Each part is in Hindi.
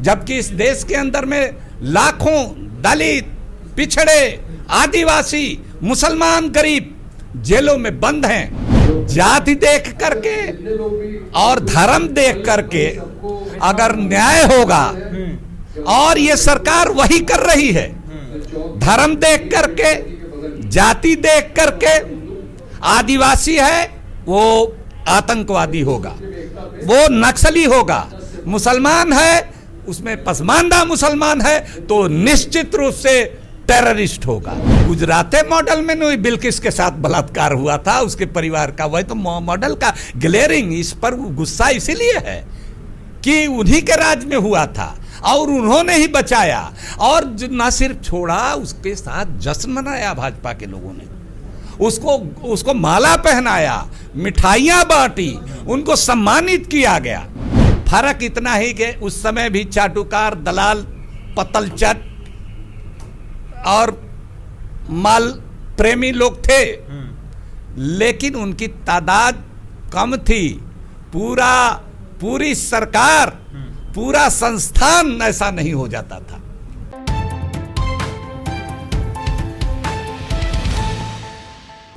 जबकि इस देश के अंदर में लाखों दलित, पिछड़े, आदिवासी, मुसलमान, गरीब जेलों में बंद हैं। जाति देख करके और धर्म देख करके अगर न्याय होगा, और ये सरकार वही कर रही है, धर्म देख करके, जाति देख करके, आदिवासी है वो आतंकवादी होगा, वो नक्सली होगा, मुसलमान है उसमें पसमानदा मुसलमान है तो निश्चित रूप से टेररिस्ट होगा। गुजराती मॉडल में नहीं, बिल्किस के साथ बलात्कार हुआ था उसके परिवार का, वही तो मॉडल का ग्लेयरिंग। इस पर गुस्सा इसीलिए है कि उन्हीं के राज में हुआ था और उन्होंने ही बचाया, और न सिर्फ छोड़ा, उसके साथ जश्न मनाया भाजपा के लोगों ने, उसको माला पहनाया, मिठाइयां बांटी, उनको सम्मानित किया गया। फर्क इतना ही कि उस समय भी चाटुकार, दलाल, पतलचट और माल प्रेमी लोग थे, लेकिन उनकी तादाद कम थी। पूरी सरकार, पूरा संस्थान ऐसा नहीं हो जाता था।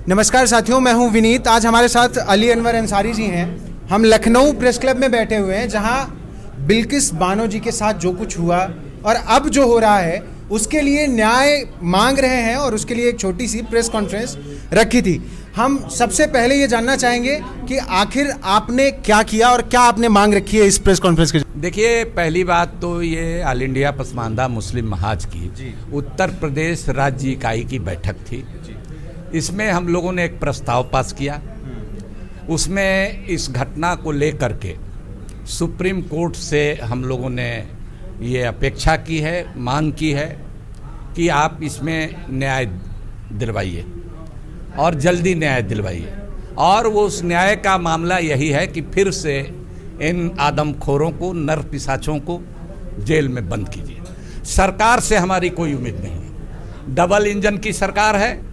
नमस्कार साथियों, मैं हूं विनीत। आज हमारे साथ अली अनवर अंसारी जी हैं। हम लखनऊ प्रेस क्लब में बैठे हुए हैं, जहां बिल्किस बानो जी के साथ जो कुछ हुआ और अब जो हो रहा है उसके लिए न्याय मांग रहे हैं, और उसके लिए एक छोटी सी प्रेस कॉन्फ्रेंस रखी थी। हम सबसे पहले ये जानना चाहेंगे कि आखिर आपने क्या किया और क्या आपने मांग रखी है इस प्रेस कॉन्फ्रेंस के। देखिए, पहली बात तो ये ऑल इंडिया पसमानदा मुस्लिम महाज की उत्तर प्रदेश राज्य इकाई की बैठक थी। इसमें हम लोगों ने एक प्रस्ताव पास किया। उसमें इस घटना को लेकर के सुप्रीम कोर्ट से हम लोगों ने ये अपेक्षा की है, मांग की है कि आप इसमें न्याय दिलवाइए और जल्दी न्याय दिलवाइए। और वो उस न्याय का मामला यही है कि फिर से इन आदमखोरों को, नर पिशाचों को जेल में बंद कीजिए। सरकार से हमारी कोई उम्मीद नहीं है। डबल इंजन की सरकार है।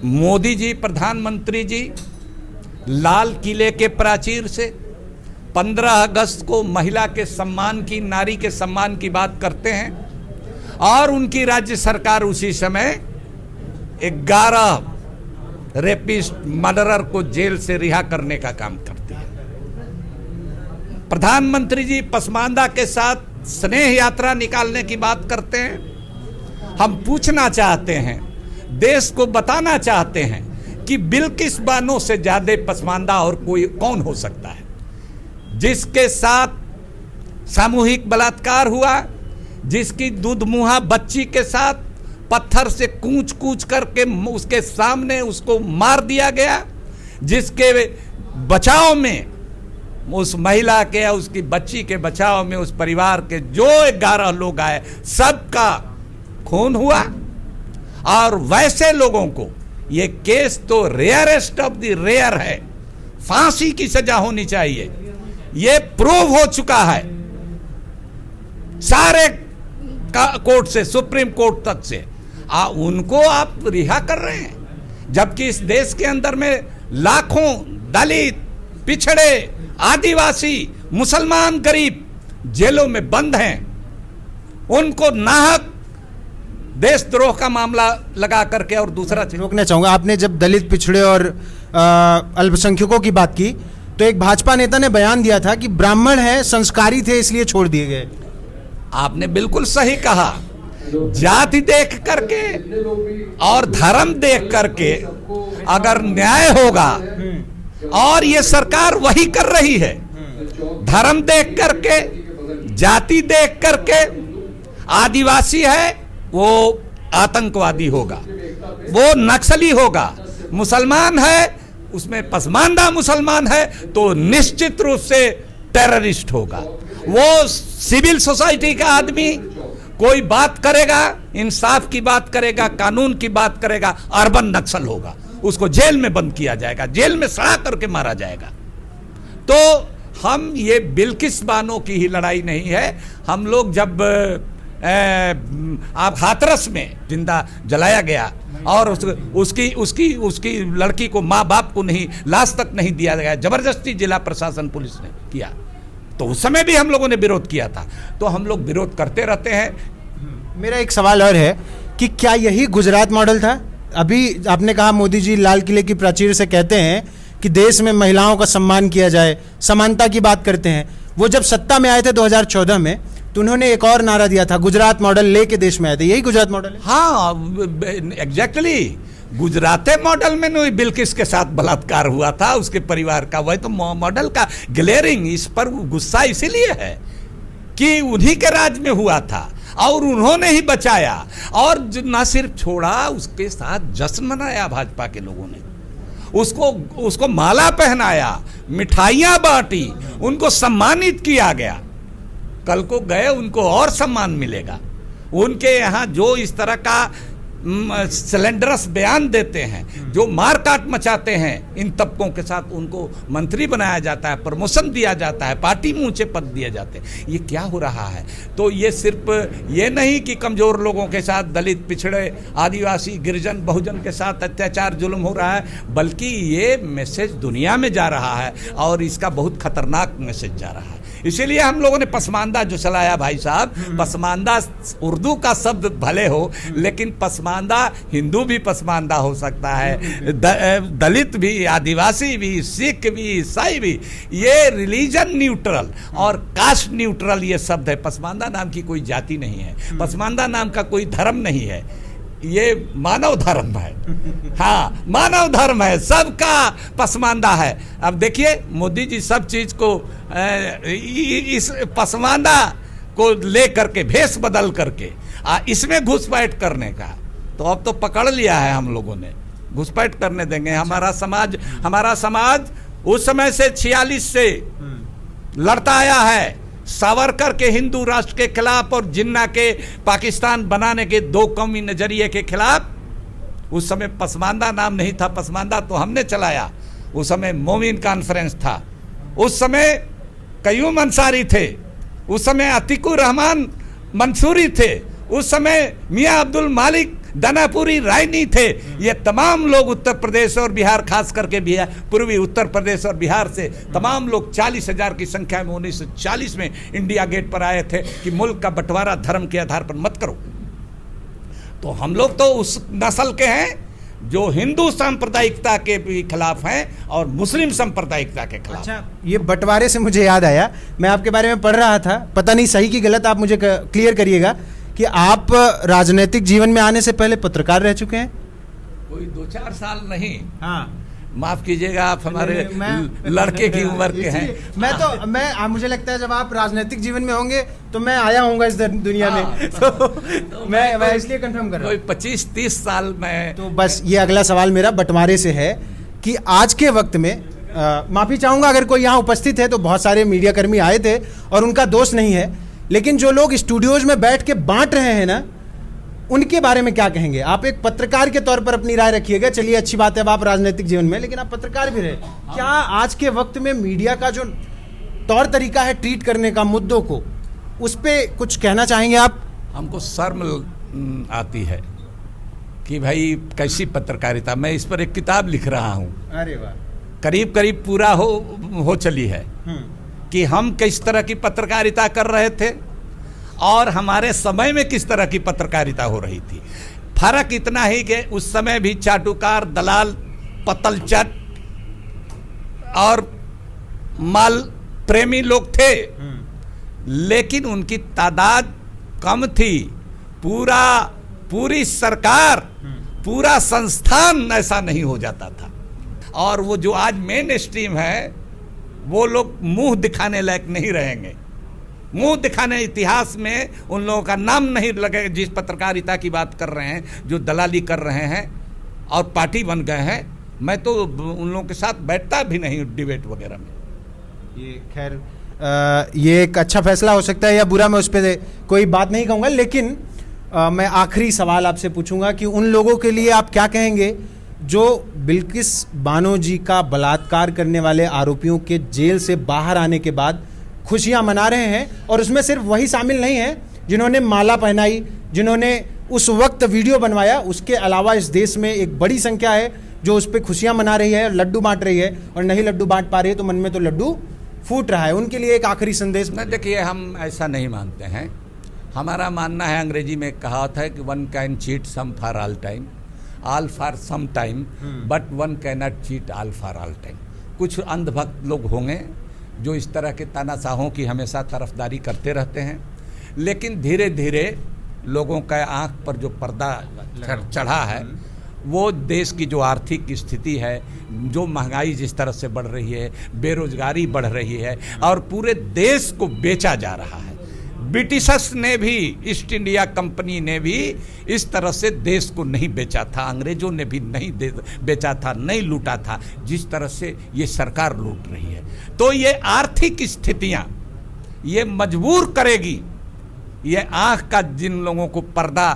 मोदी जी, प्रधानमंत्री जी लाल किले के प्राचीर से 15 अगस्त को महिला के सम्मान की, नारी के सम्मान की बात करते हैं, और उनकी राज्य सरकार उसी समय 11 रेपिस्ट, मर्डरर को जेल से रिहा करने का काम करती है। प्रधानमंत्री जी पसमानदा के साथ स्नेह यात्रा निकालने की बात करते हैं। हम पूछना चाहते हैं, देश को बताना चाहते हैं कि बिल्किस बानो से ज्यादा पसमानदा और कोई कौन हो सकता है, जिसके साथ सामूहिक बलात्कार हुआ, जिसकी दूधमुहा बच्ची के साथ पत्थर से कूच करके उसके सामने उसको मार दिया गया, जिसके बचाव में, उस महिला के या उसकी बच्ची के बचाव में उस परिवार के जो 11 लोग आए सबका खून हुआ। और वैसे लोगों को ये केस तो रेयरेस्ट ऑफ द रेयर है, फांसी की सजा होनी चाहिए। ये प्रूव हो चुका है सारे कोर्ट से, सुप्रीम कोर्ट तक से। उनको आप रिहा कर रहे हैं, जबकि इस देश के अंदर में लाखों दलित, पिछड़े, आदिवासी, मुसलमान, गरीब जेलों में बंद हैं। उनको नाहक देशद्रोह का मामला लगा करके, और दूसरा रोकना चाहूंगा, आपने जब दलित, पिछड़े और अल्पसंख्यकों की बात की तो एक भाजपा नेता ने बयान दिया था कि ब्राह्मण है, संस्कारी थे, इसलिए छोड़ दिए गए। आपने बिल्कुल सही कहा। जाति देख करके और धर्म देख करके अगर न्याय होगा, और ये सरकार वही कर रही है, धर्म देख करके, जाति देख करके, आदिवासी है वो आतंकवादी होगा, वो नक्सली होगा, मुसलमान है उसमें पसमानदा मुसलमान है तो निश्चित रूप से टेररिस्ट होगा। वो सिविल सोसाइटी का आदमी कोई बात करेगा, इंसाफ की बात करेगा, कानून की बात करेगा, अर्बन नक्सल होगा, उसको जेल में बंद किया जाएगा, जेल में सड़ा करके मारा जाएगा। तो हम ये बिल्किस बानो की ही लड़ाई नहीं है। हम लोग जब आप हाथरस में जिंदा जलाया गया और उसकी लड़की को, माँ बाप को नहीं, लाश तक नहीं दिया गया, जबरदस्ती जिला प्रशासन पुलिस ने किया, तो उस समय भी हम लोगों ने विरोध किया था। तो हम लोग विरोध करते रहते हैं। मेरा एक सवाल और है कि क्या यही गुजरात मॉडल था? अभी आपने कहा मोदी जी लाल किले की प्राचीर से कहते हैं कि देश में महिलाओं का सम्मान किया जाए, समानता की बात करते हैं। वो जब सत्ता में आए थे 2014 में, तो उन्होंने एक और नारा दिया था, गुजरात मॉडल लेके देश में आए थे। यही गुजरात मॉडल है? हाँ, एग्जैक्टली। गुजरात मॉडल में नहीं, बिल्किस के साथ बलात्कार हुआ था उसके परिवार का। वही तो मॉडल का ग्लेयरिंग, इस पर गुस्सा इसीलिए है कि उन्हीं के राज में हुआ था और उन्होंने ही बचाया। और न सिर्फ छोड़ा, उसके साथ जश्न मनाया भाजपा के लोगों ने, उसको माला पहनाया, मिठाइयां बांटी, उनको सम्मानित किया गया। कल को गए उनको और सम्मान मिलेगा। उनके यहाँ जो इस तरह का सिलेंडरस बयान देते हैं, जो मारकाट मचाते हैं इन तबकों के साथ, उनको मंत्री बनाया जाता है, प्रमोशन दिया जाता है, पार्टी में ऊंचे पद दिए जाते हैं। ये क्या हो रहा है? तो ये सिर्फ ये नहीं कि कमजोर लोगों के साथ, दलित, पिछड़े, आदिवासी, गिरिजन, बहुजन के साथ अत्याचार जुल्म हो रहा है, बल्कि ये मैसेज दुनिया में जा रहा है और इसका बहुत खतरनाक मैसेज जा रहा है। इसीलिए हम लोगों ने पसमानदा जो चलाया भाई साहब। पसमानदा उर्दू का शब्द भले हो, लेकिन पसमानदा हिंदू भी पसमानदा हो सकता है, दलित भी, आदिवासी भी, सिख भी, ईसाई भी। ये रिलीजन न्यूट्रल और कास्ट न्यूट्रल ये शब्द है। पसमानदा नाम की कोई जाति नहीं है, पसमानदा नाम का कोई धर्म नहीं है, ये मानव धर्म है। हाँ, मानव धर्म है, सबका पसमानदा है। अब देखिए मोदी जी सब चीज को इस पसमानदा को ले करके, भेष बदल करके इसमें घुसपैठ करने का, तो अब तो पकड़ लिया है हम लोगों ने। घुसपैठ करने देंगे? हमारा समाज उस समय से 46 से लड़ता आया है, सावरकर के हिंदू राष्ट्र के खिलाफ और जिन्ना के पाकिस्तान बनाने के दो कौमी नजरिए के खिलाफ। उस समय पसमानदा नाम नहीं था, पसमानदा तो हमने चलाया। उस समय मोमिन कॉन्फ्रेंस था, उस समय कयूम अंसारी थे, उस समय अतीकुर रहमान मंसूरी थे, उस समय मियां अब्दुल मालिक दानापुरी रायनी थे। ये तमाम लोग उत्तर प्रदेश और बिहार, खास करके बिहार, पूर्वी उत्तर प्रदेश और बिहार से तमाम लोग 40,000 की संख्या में 1940 में इंडिया गेट पर आए थे कि मुल्क का बंटवारा धर्म के आधार पर मत करो। तो हम लोग तो उस नस्ल के हैं जो हिंदू सांप्रदायिकता के भी खिलाफ हैं और मुस्लिम सांप्रदायिकता के खिलाफ। अच्छा, ये बंटवारे से मुझे याद आया, मैं आपके बारे में पढ़ रहा था, पता नहीं सही की गलत, आप मुझे क्लियर करिएगा कि आप राजनीतिक जीवन में आने से पहले पत्रकार रह चुके हैं? कोई 2-4 साल नहीं। हाँ, माफ कीजिएगा, आप हमारे लड़के की उम्र के हैं। मैं मुझे लगता है जब आप राजनीतिक जीवन में होंगे तो मैं आया हूँगा इस दुनिया में। तो मैं इसलिए कंफर्म कर रहा हूँ। कोई 25-30 साल में। तो बस ये अगला सवाल मेरा बंटवारे से है कि आज के वक्त में, माफी चाहूंगा अगर कोई यहाँ उपस्थित है, तो बहुत सारे मीडिया कर्मी आए थे और उनका दोष नहीं है, लेकिन जो लोग स्टूडियोज में बैठ के बांट रहे हैं ना, उनके बारे में क्या कहेंगे? आप एक पत्रकार के तौर पर अपनी राय रखिएगा। चलिए, अच्छी बात है, अब आप राजनीतिक जीवन में, लेकिन आप पत्रकार भी रहे। क्या आज के वक्त में मीडिया का जो तौर तरीका है ट्रीट करने का मुद्दों को, उस पर कुछ कहना चाहेंगे आप? हमको शर्म आती है कि भाई कैसी पत्रकारिता। मैं इस पर एक किताब लिख रहा हूँ। अरे वाह! करीब करीब पूरा हो चली है कि हम किस तरह की पत्रकारिता कर रहे थे और हमारे समय में किस तरह की पत्रकारिता हो रही थी। फर्क इतना ही कि उस समय भी चाटुकार, दलाल, पतलचट और माल प्रेमी लोग थे, लेकिन उनकी तादाद कम थी। पूरी सरकार, पूरा संस्थान ऐसा नहीं हो जाता था। और वो जो आज मेन स्ट्रीम है, वो लोग मुंह दिखाने लायक नहीं रहेंगे। मुंह दिखाने इतिहास में उन लोगों का नाम नहीं लगेगा। जिस पत्रकारिता की बात कर रहे हैं, जो दलाली कर रहे हैं और पार्टी बन गए हैं, मैं तो उन लोगों के साथ बैठता भी नहीं डिबेट वगैरह में। ये खैर ये एक अच्छा फैसला हो सकता है या बुरा, मैं उस पर कोई बात नहीं कहूँगा, लेकिन मैं आखिरी सवाल आपसे पूछूंगा कि उन लोगों के लिए आप क्या कहेंगे जो बिल्किस बानो जी का बलात्कार करने वाले आरोपियों के जेल से बाहर आने के बाद खुशियां मना रहे हैं, और उसमें सिर्फ वही शामिल नहीं है जिन्होंने माला पहनाई, जिन्होंने उस वक्त वीडियो बनवाया, उसके अलावा इस देश में एक बड़ी संख्या है जो उस पर खुशियां मना रही है, लड्डू बांट रही है, और नहीं लड्डू बांट पा रही है तो मन में तो लड्डू फूट रहा है, उनके लिए एक आखिरी संदेश। न देखिए, हम ऐसा नहीं मानते हैं। हमारा मानना है, अंग्रेजी में कहावत है कि one can cheat some for all time, all for some time, but one cannot cheat all for all time. कुछ अंधभक्त लोग होंगे जो इस तरह के तानाशाहों की हमेशा तरफदारी करते रहते हैं, लेकिन धीरे धीरे लोगों का आंख पर जो पर्दा चढ़ा है, वो देश की जो आर्थिक स्थिति है, जो महंगाई जिस तरह से बढ़ रही है, बेरोजगारी बढ़ रही है और पूरे देश को बेचा जा रहा है। ब्रिटिशर्स ने भी, ईस्ट इंडिया कंपनी ने भी इस तरह से देश को नहीं बेचा था, अंग्रेजों ने भी नहीं बेचा था, नहीं लूटा था जिस तरह से ये सरकार लूट रही है। तो ये आर्थिक स्थितियां ये मजबूर करेगी, ये आंख का जिन लोगों को पर्दा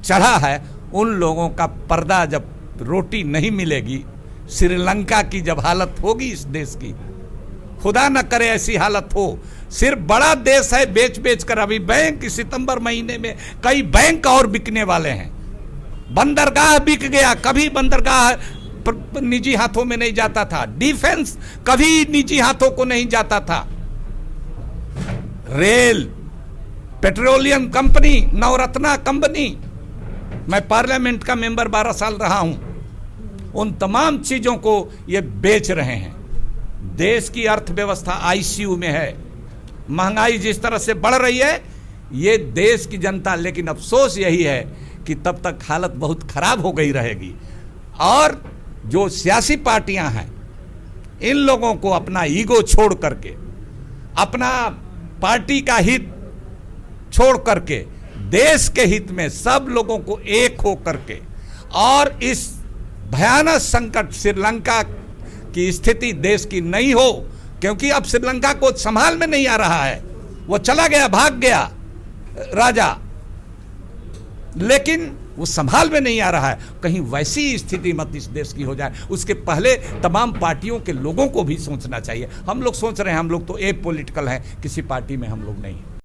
चढ़ा है, उन लोगों का पर्दा जब रोटी नहीं मिलेगी, श्रीलंका की जब हालत होगी इस देश की, खुदा न करे ऐसी हालत हो। सिर्फ बड़ा देश है, बेच बेच कर अभी बैंक सितंबर महीने में कई बैंक और बिकने वाले हैं। बंदरगाह बिक गया, कभी बंदरगाह निजी हाथों में नहीं जाता था, डिफेंस कभी निजी हाथों को नहीं जाता था, rail, petroleum company, Navratna company, मैं पार्लियामेंट का मेंबर 12 साल रहा हूं, उन तमाम चीजों को ये बेच रहे हैं। देश की अर्थव्यवस्था आईसीयू में है, महंगाई जिस तरह से बढ़ रही है, ये देश की जनता, लेकिन अफसोस यही है कि तब तक हालत बहुत खराब हो गई रहेगी। और जो सियासी पार्टियां हैं, इन लोगों को अपना ईगो छोड़ करके, अपना पार्टी का हित छोड़ करके, देश के हित में सब लोगों को एक हो करके, और इस भयानक संकट श्रीलंका की स्थिति देश की नहीं हो, क्योंकि अब श्रीलंका को संभाल में नहीं आ रहा है, वो चला गया, भाग गया राजा, लेकिन वो संभाल में नहीं आ रहा है। कहीं वैसी स्थिति मत इस देश की हो जाए, उसके पहले तमाम पार्टियों के लोगों को भी सोचना चाहिए। हम लोग सोच रहे हैं, हम लोग तो ए पॉलिटिकल हैं, किसी पार्टी में हम लोग नहीं हैं।